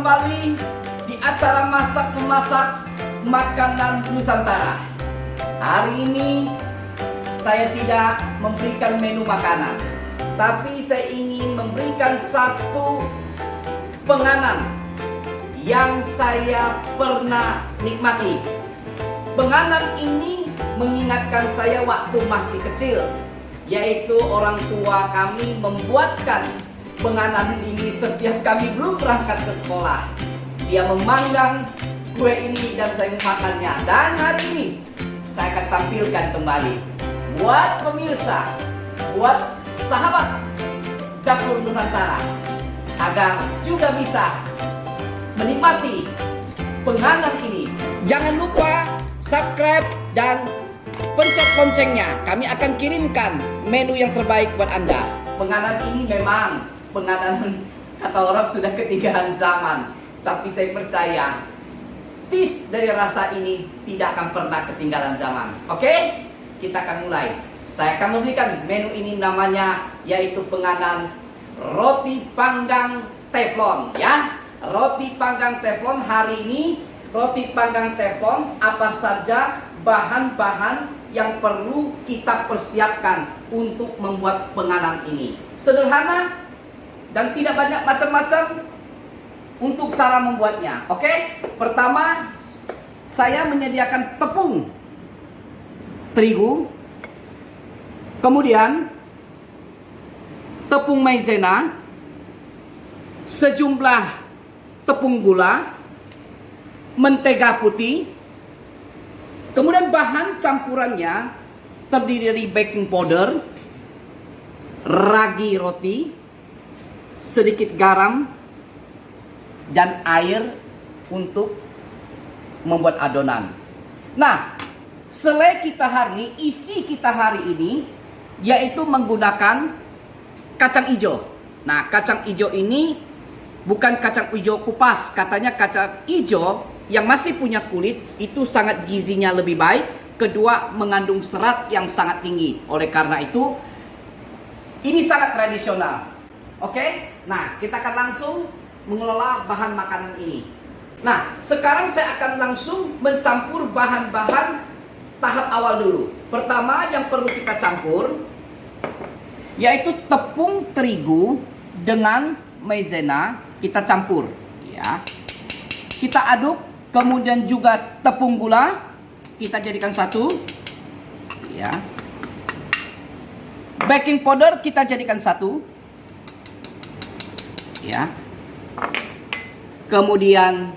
kembali di acara masak memasak makanan Nusantara. Hari ini saya tidak memberikan menu makanan, tapi saya ingin memberikan satu penganan yang saya pernah nikmati. Penganan ini mengingatkan saya waktu masih kecil, yaitu orang tua kami membuatkan penganan ini setiap kami belum berangkat ke sekolah. Dia memanggang kue ini dan saya memakannya. Dan hari ini saya akan tampilkan kembali buat pemirsa, buat sahabat Dapur Nusantara, agar juga bisa menikmati penganan ini. Jangan lupa subscribe dan pencet loncengnya. Kami akan kirimkan menu yang terbaik buat Anda. Penganan ini memang penganan kata orang sudah ketinggalan zaman, tapi saya percaya taste dari rasa ini tidak akan pernah ketinggalan zaman. Oke? Kita akan mulai. Saya akan memberikan menu ini, namanya yaitu penganan roti panggang teflon, ya. Roti panggang teflon. Hari ini roti panggang teflon, apa saja bahan-bahan yang perlu kita persiapkan untuk membuat penganan ini. Sederhana dan tidak banyak macam-macam untuk cara membuatnya. Oke? Pertama, saya menyediakan tepung terigu, kemudian tepung maizena, sejumlah tepung gula, mentega putih, kemudian bahan campurannya terdiri dari baking powder, ragi roti, sedikit garam, dan air untuk membuat adonan. Nah, selai kita hari ini, isi kita hari ini yaitu menggunakan kacang hijau. Nah, kacang hijau ini bukan kacang hijau kupas. Katanya kacang hijau yang masih punya kulit itu sangat gizinya lebih baik. Kedua, mengandung serat yang sangat tinggi. Oleh karena itu, ini sangat tradisional. Oke? Nah, kita akan langsung mengelola bahan makanan ini. Nah, sekarang saya akan langsung mencampur bahan-bahan tahap awal dulu. Pertama yang perlu kita campur yaitu tepung terigu dengan maizena. Kita campur, ya. Kita aduk, kemudian juga tepung gula kita jadikan satu, ya. Baking powder kita jadikan satu, ya. Kemudian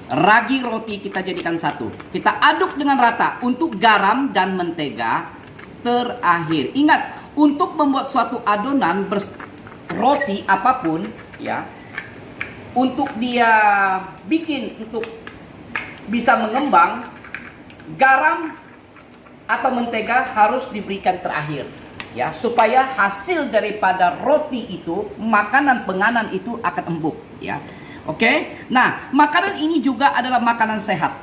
ragi roti kita jadikan satu. Kita aduk dengan rata untuk garam dan mentega terakhir. Ingat, untuk membuat suatu adonan roti apapun, ya, untuk dia bikin untuk bisa mengembang, garam atau mentega harus diberikan terakhir, ya, supaya hasil daripada roti itu, makanan penganan itu akan empuk, ya. Oke. Nah, makanan ini juga adalah makanan sehat.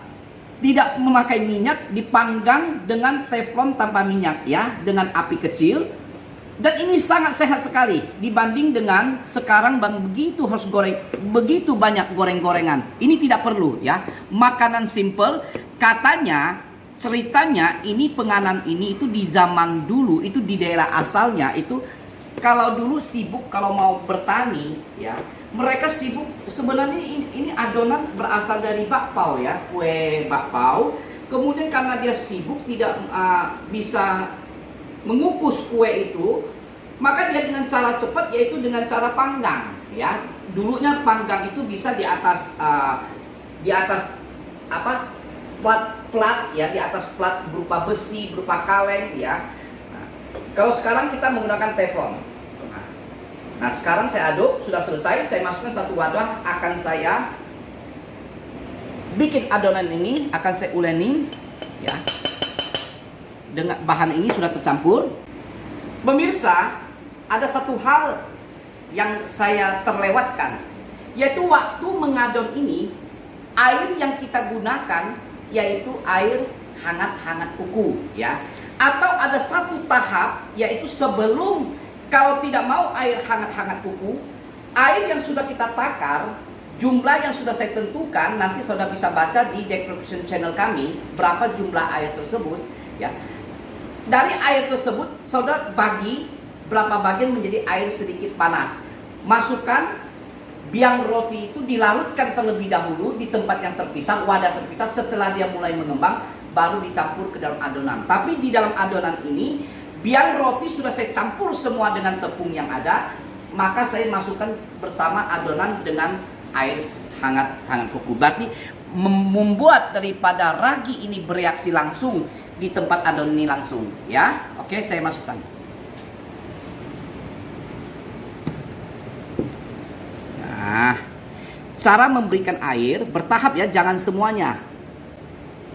Tidak memakai minyak, dipanggang dengan teflon tanpa minyak, ya, dengan api kecil. Dan ini sangat sehat sekali dibanding dengan sekarang begitu harus goreng, begitu banyak goreng-gorengan. Ini tidak perlu, ya. Makanan simple. Katanya, ceritanya ini penganan ini itu di zaman dulu itu di daerah asalnya itu kalau dulu sibuk kalau mau bertani, ya, mereka sibuk sebenarnya ini adonan berasal dari bakpao, ya, kue bakpao. Kemudian karena dia sibuk tidak bisa mengukus kue itu, maka dia dengan cara cepat yaitu dengan cara panggang, ya. Dulunya panggang itu bisa di atas apa? Plat, ya, di atas plat berupa besi, berupa kaleng, ya. Nah, kalau sekarang kita menggunakan teflon. Nah, sekarang saya aduk, sudah selesai, saya masukkan satu wadah, akan saya bikin adonan ini, akan saya uleni, ya. Dengan bahan ini sudah tercampur. Pemirsa, ada satu hal yang saya terlewatkan, yaitu waktu mengadon ini, air yang kita gunakan yaitu air hangat-hangat kuku, ya. Atau ada satu tahap yaitu sebelum, kalau tidak mau air hangat-hangat kuku, air yang sudah kita takar Jumlah yang sudah saya tentukan nanti saudara bisa baca di description channel kami berapa jumlah air tersebut ya. Dari air tersebut saudara bagi berapa bagian menjadi air sedikit panas. Masukkan biang roti itu dilarutkan terlebih dahulu di tempat yang terpisah, wadah terpisah. Setelah dia mulai mengembang baru dicampur ke dalam adonan. Tapi di dalam adonan ini biang roti sudah saya campur semua dengan tepung yang ada. Maka saya masukkan bersama adonan dengan air hangat kuku. Berarti membuat daripada ragi ini bereaksi langsung di tempat adonan ini langsung ya. Oke, saya masukkan. Nah, cara memberikan air bertahap ya, jangan semuanya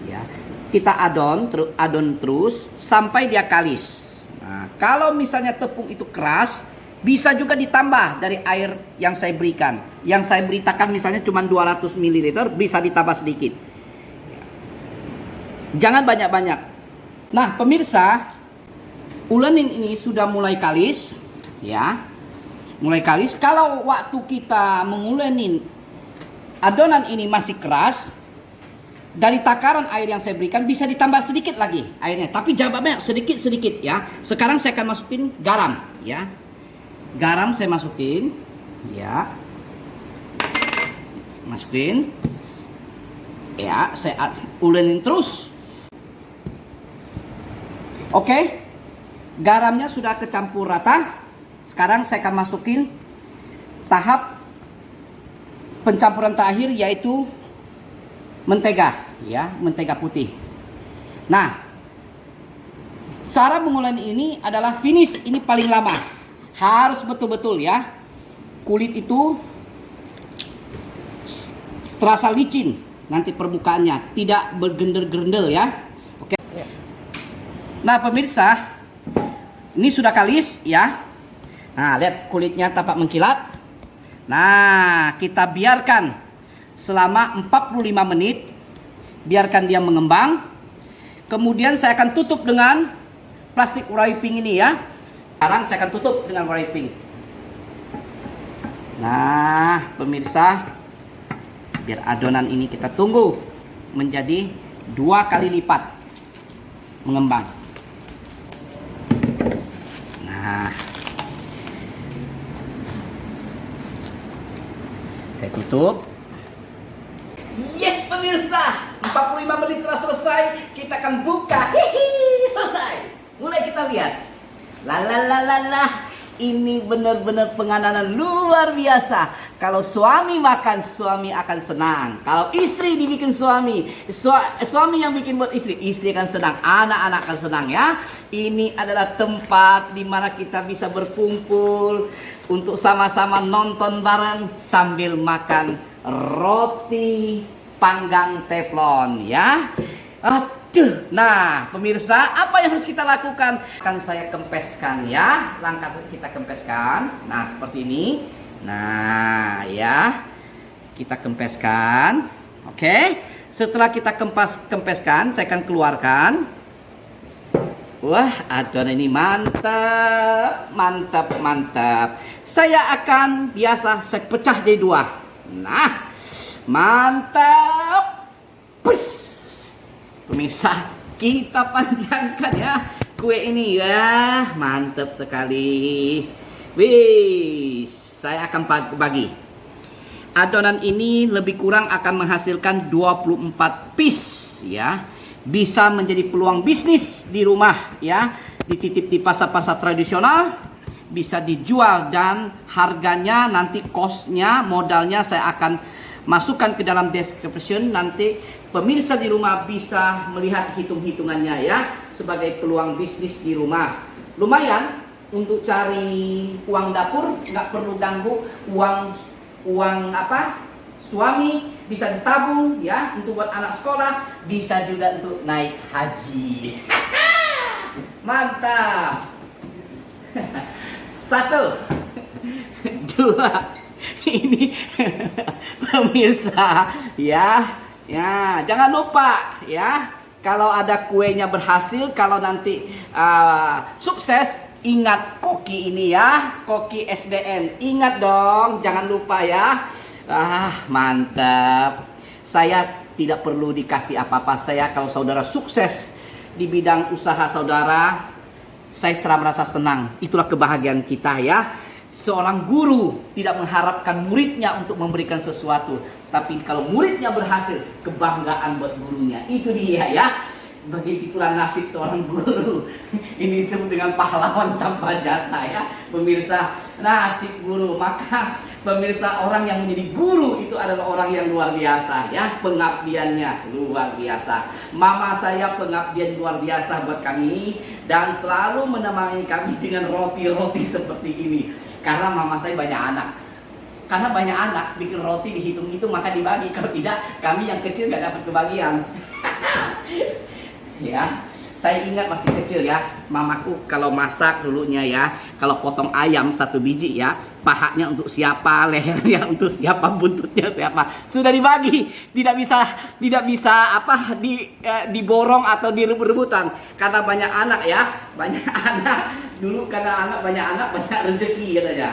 ya. Kita adon terus sampai dia kalis. Nah, kalau misalnya tepung itu keras, bisa juga ditambah dari air yang saya berikan. Yang saya beritakan misalnya cuma 200 ml, bisa ditambah sedikit. Jangan banyak-banyak. Nah, pemirsa, ulenin ini sudah mulai kalis, ya. Mulai kalis. Kalau waktu kita mengulenin adonan ini masih keras, dari takaran air yang saya berikan bisa ditambah sedikit lagi airnya. Tapi jangan banyak, sedikit-sedikit ya. Sekarang saya akan masukin garam, ya. Garam saya masukin, ya, masukin, ya, saya ulenin terus. Oke, garamnya sudah kecampur rata. Sekarang saya akan masukin tahap pencampuran terakhir yaitu mentega, ya, mentega putih. Nah, cara menguleni ini adalah finish ini paling lama. Harus betul-betul ya, kulit itu terasa licin nanti permukaannya, tidak bergendel-gerendel ya. Oke. Nah pemirsa, ini sudah kalis ya. Nah lihat kulitnya tampak mengkilat. Nah kita biarkan selama 45 menit, biarkan dia mengembang. Kemudian saya akan tutup dengan plastik wrapping ini ya. Sekarang saya akan tutup dengan wrapping. Nah, pemirsa, biar adonan ini kita tunggu menjadi 2 kali lipat mengembang. Nah, saya tutup. Yes, pemirsa, 45 menit setelah selesai, kita akan buka. Hihi, selesai. Mulai kita lihat. Ini benar-benar penganan luar biasa. Kalau suami makan, suami akan senang. Kalau istri dibikin suami, suami yang bikin buat istri, istri akan senang, anak-anak akan senang ya. Ini adalah tempat di mana kita bisa berkumpul untuk sama-sama nonton bareng sambil makan roti panggang teflon ya. Nah, pemirsa, apa yang harus kita lakukan? Akan saya kempeskan ya. Langkah kita kempeskan. Nah, seperti ini. Nah, ya. Kita kempeskan. Oke. Setelah kita kempeskan, saya akan keluarkan. Wah, adonan ini mantap, mantap, mantap. Saya akan saya pecah jadi 2. Nah, mantap. Push. Pemirsa, kita panjangkan ya kue ini ya. Mantap sekali. Wih, saya akan bagi. Adonan ini lebih kurang akan menghasilkan 24 piece ya. Bisa menjadi peluang bisnis di rumah ya. Dititip di pasar-pasar tradisional, bisa dijual dan harganya nanti cost-nya, modalnya saya akan masukkan ke dalam description. Nanti pemirsa di rumah bisa melihat hitung-hitungannya ya, sebagai peluang bisnis di rumah. Lumayan untuk cari uang dapur, nggak perlu ganggu uang suami, bisa ditabung ya untuk buat anak sekolah, bisa juga untuk naik haji. Mantap. 1, 2. Ini pemirsa ya. Ya, jangan lupa ya, kalau ada kuenya berhasil, kalau nanti sukses, ingat koki ini ya, koki SDN. Ingat dong, jangan lupa ya. Mantap. Saya tidak perlu dikasih apa-apa. Saya kalau saudara sukses di bidang usaha saudara, saya merasa senang. Itulah kebahagiaan kita ya. Seorang guru tidak mengharapkan muridnya untuk memberikan sesuatu, tapi kalau muridnya berhasil, kebanggaan buat gurunya. Itu dia ya. Begitulah nasib seorang guru. Ini disebut dengan pahlawan tanpa jasa ya, pemirsa. Nasib guru. Maka pemirsa, orang yang menjadi guru itu adalah orang yang luar biasa ya, pengabdiannya luar biasa. Mama saya pengabdian luar biasa buat kami dan selalu menemani kami dengan roti-roti seperti ini. Karena mama saya banyak anak. Karena banyak anak, bikin roti dihitung-hitung maka dibagi. Kalau tidak, kami yang kecil gak dapat kebagian. Ya, saya ingat masih kecil ya, mamaku kalau masak dulunya ya, kalau potong ayam 1 biji ya, pahanya untuk siapa, lehernya untuk siapa, buntutnya siapa, sudah dibagi, tidak bisa diborong atau direbut-rebutan karena banyak anak ya, banyak anak dulu, karena banyak anak banyak rezeki katanya.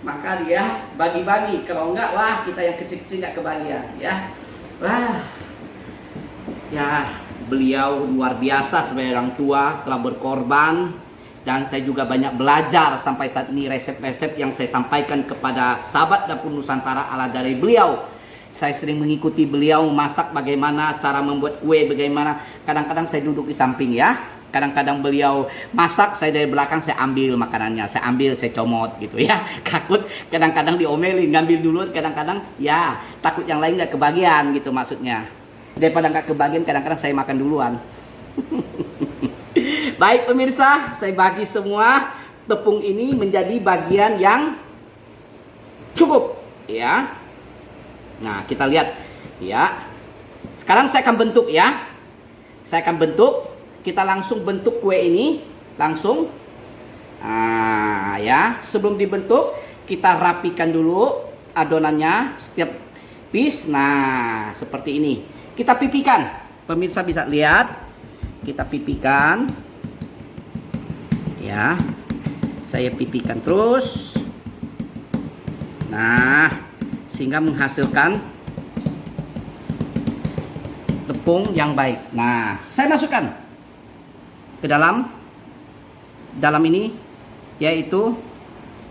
Maka dia bagi-bagi, kalau enggak wah kita yang kecil-kecil nggak kebagian ya. Wah ya, beliau luar biasa sebagai orang tua, telah berkorban, dan saya juga banyak belajar sampai saat ini resep-resep yang saya sampaikan kepada sahabat Dapur Nusantara ala dari beliau. Saya sering mengikuti beliau masak bagaimana, cara membuat kue bagaimana. Kadang-kadang saya duduk di samping ya. Kadang-kadang beliau masak, saya dari belakang saya ambil makanannya, saya comot gitu ya. Takut kadang-kadang diomelin, ngambil dulu, kadang-kadang ya takut yang lain gak kebagian gitu maksudnya. Daripada nggak kebagian, kadang-kadang saya makan duluan. Baik pemirsa, saya bagi semua tepung ini menjadi bagian yang cukup ya. Nah kita lihat ya. Sekarang saya akan bentuk ya. Saya akan bentuk. Kita langsung bentuk kue ini langsung. Ya, sebelum dibentuk kita rapikan dulu adonannya setiap piece. Nah seperti ini. Kita pipikan, pemirsa bisa lihat, kita pipikan, ya, saya pipikan terus, nah, sehingga menghasilkan tepung yang baik. Nah, saya masukkan ke dalam ini, yaitu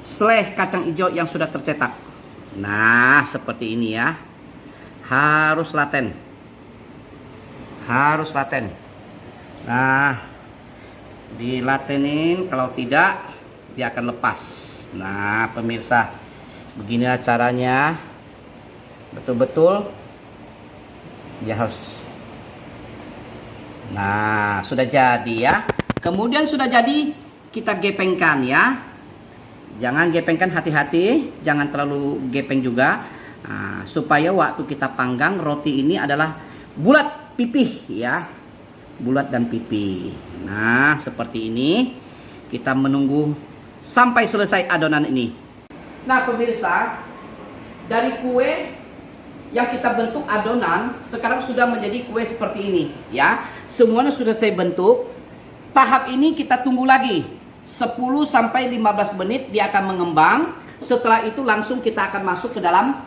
selai kacang hijau yang sudah tercetak. Nah, seperti ini ya, harus laten. Nah, dilatenin, kalau tidak dia akan lepas. Nah pemirsa, beginilah caranya, betul-betul dia harus. Nah sudah jadi ya. Kemudian sudah jadi, kita gepengkan ya. Jangan gepengkan, hati-hati, jangan terlalu gepeng juga. Nah, supaya waktu kita panggang roti ini adalah bulat pipih ya, bulat dan pipih. Nah seperti ini, kita menunggu sampai selesai adonan ini. Nah pemirsa, dari kue yang kita bentuk adonan sekarang sudah menjadi kue seperti ini ya. Semuanya sudah saya bentuk. Tahap ini kita tunggu lagi 10 sampai 15 menit, dia akan mengembang. Setelah itu langsung kita akan masuk ke dalam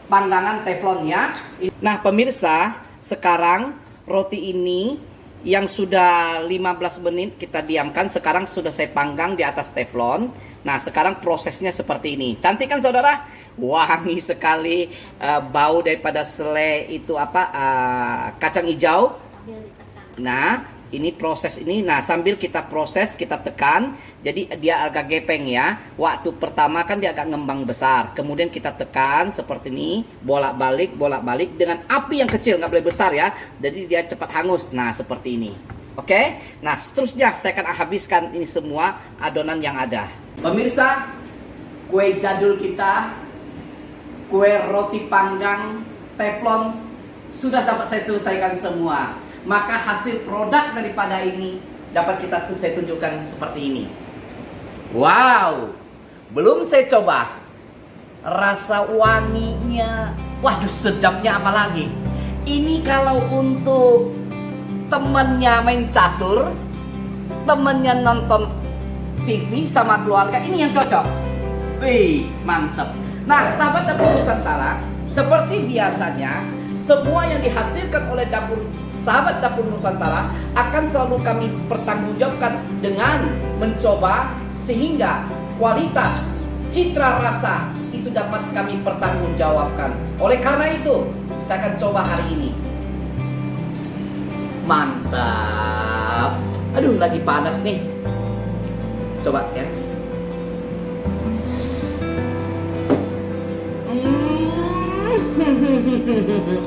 panggangan teflon ya. Nah pemirsa, sekarang roti ini yang sudah 15 menit kita diamkan, sekarang sudah saya panggang di atas teflon. Nah sekarang prosesnya seperti ini. Cantik kan saudara? Wangi sekali, bau daripada selai itu kacang hijau. Nah ini proses ini, nah sambil kita proses, kita tekan, jadi dia agak gepeng ya. Waktu pertama kan dia agak ngembang besar, kemudian kita tekan seperti ini, bolak-balik dengan api yang kecil, nggak boleh besar ya, jadi dia cepat hangus. Nah seperti ini. Oke, nah seterusnya saya akan habiskan ini semua adonan yang ada. Pemirsa, kue jadul kita, kue roti panggang teflon sudah dapat saya selesaikan semua. Maka hasil produk daripada ini dapat saya tunjukkan seperti ini. Wow, belum saya coba. Rasa wanginya, waduh sedapnya apalagi. Ini kalau untuk temennya main catur, temennya nonton TV sama keluarga, ini yang cocok. Wih, mantep. Nah, sahabat dapur Nusantara, seperti biasanya, semua yang dihasilkan oleh sahabat dapur Nusantara akan selalu kami pertanggungjawabkan dengan mencoba sehingga kualitas, citra rasa itu dapat kami pertanggungjawabkan. Oleh karena itu, saya akan coba hari ini. Mantap. Aduh, lagi panas nih. Coba ya.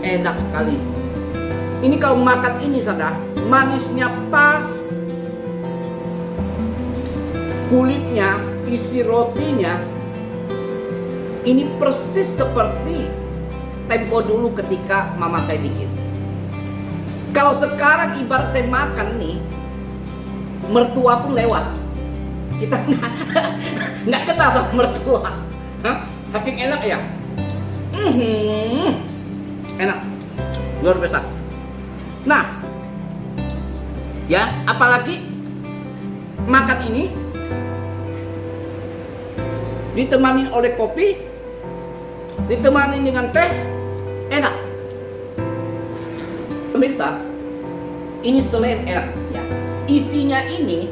Enak sekali. Ini kalau makan ini sadar, manisnya pas, kulitnya, isi rotinya, ini persis seperti tempo dulu ketika mama saya bikin. Kalau sekarang ibarat saya makan nih, mertua pun lewat, kita nggak kenal sama mertua. Saking enak ya. Enak, luar biasa. Nah, ya, apalagi makan ini ditemani oleh kopi, ditemani dengan teh, enak. Pemirsa, ini selain enak ya, isinya ini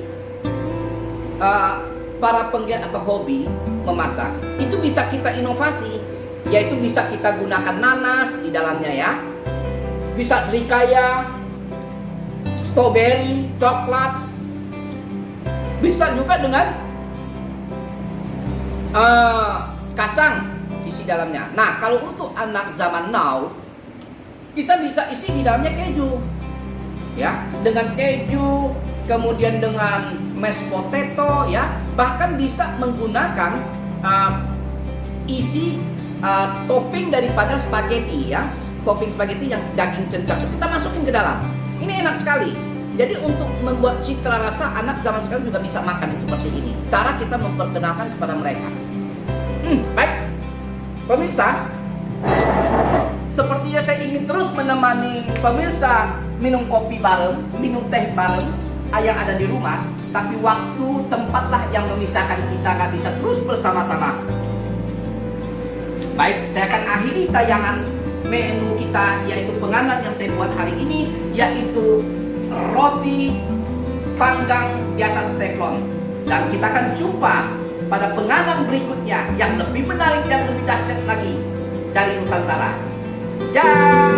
para penggiat atau hobi memasak itu bisa kita inovasi, yaitu bisa kita gunakan nanas di dalamnya ya, bisa serikaya, strawberry, coklat, bisa juga dengan kacang isi dalamnya. Nah, kalau untuk anak zaman now, kita bisa isi di dalamnya keju, ya, dengan keju, kemudian dengan mashed potato, ya, bahkan bisa menggunakan isi topping daripada spaghetti, ya, topping spaghetti yang daging cencang kita masukin ke dalam. Ini enak sekali. Jadi untuk membuat citra rasa, anak zaman sekarang juga bisa makan seperti ini. Cara kita memperkenalkan kepada mereka. Baik, pemirsa, sepertinya saya ingin terus menemani pemirsa minum kopi bareng, minum teh bareng yang ada di rumah. Tapi waktu, tempatlah yang memisahkan kita, nggak bisa terus bersama-sama. Baik, saya akan akhiri tayangan menu kita, yaitu penganan yang saya buat hari ini, yaitu roti panggang di atas teflon. Dan kita akan jumpa pada penganan berikutnya yang lebih menarik dan lebih dahsyat lagi dari Nusantara. Dah.